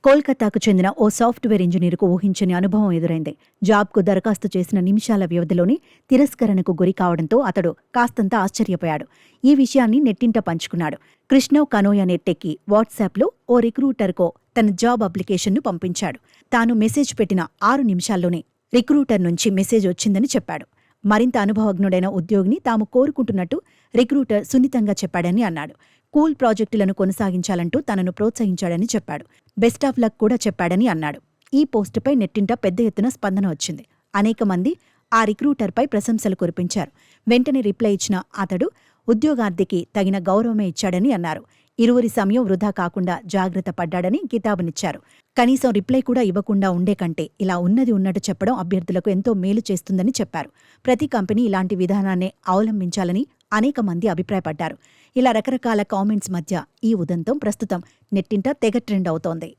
కోల్కతాకు చెందిన ఓ సాఫ్ట్వేర్ ఇంజనీరుకు ఊహించని అనుభవం ఎదురైంది. జాబ్కు దరఖాస్తు చేసిన నిమిషాల వ్యవధిలోనే తిరస్కరణకు గురి కావడంతో అతడు కాస్తంత ఆశ్చర్యపోయాడు. ఈ విషయాన్ని నెట్టింట పంచుకున్నాడు. కృష్ణవ్ కనోయ్ అనే టెక్కీ వాట్సాప్లో ఓ రిక్రూటర్కో తన జాబ్ అప్లికేషన్ను పంపించాడు. తాను మెసేజ్ పెట్టిన 6 నిమిషాల్లోనే రిక్రూటర్ నుంచి మెసేజ్ వచ్చిందని చెప్పాడు. మరింత అనుభవజ్ఞుడైన ఉద్యోగిని తాము కోరుకుంటున్నట్టు రిక్రూటర్ సున్నితంగా చెప్పాడని అన్నాడు. కూల్ ప్రాజెక్టులను కొనసాగించాలంటూ తనను ప్రోత్సహించాడని చెప్పాడు. బెస్ట్ ఆఫ్ లక్ కూడా చెప్పాడని అన్నాడు. ఈ పోస్టుపై నెట్టింట పెద్ద ఎత్తున స్పందన వచ్చింది. అనేక మంది ఆ రిక్రూటర్పై ప్రశంసలు కురిపించారు. వెంటనే రిప్లై ఇచ్చిన అతడు ఉద్యోగార్థికి తగిన గౌరవమే ఇచ్చాడని అన్నారు. ఇరువురి సమయం వృధా కాకుండా జాగ్రత్త పడ్డాడని కితాబునిచ్చారు. కనీసం రిప్లై కూడా ఇవ్వకుండా ఉండే కంటే ఇలా ఉన్నది ఉన్నట్టు చెప్పడం అభ్యర్థులకు ఎంతో మేలు చేస్తుందని చెప్పారు. ప్రతి కంపెనీ ఇలాంటి విధానాన్నే అవలంబించాలని అనేక మంది అభిప్రాయపడ్డారు. ఇలా రకరకాల కామెంట్స్ మధ్య ఈ ఉదంతం ప్రస్తుతం నెట్టింట తెగ ట్రెండ్ అవుతోంది.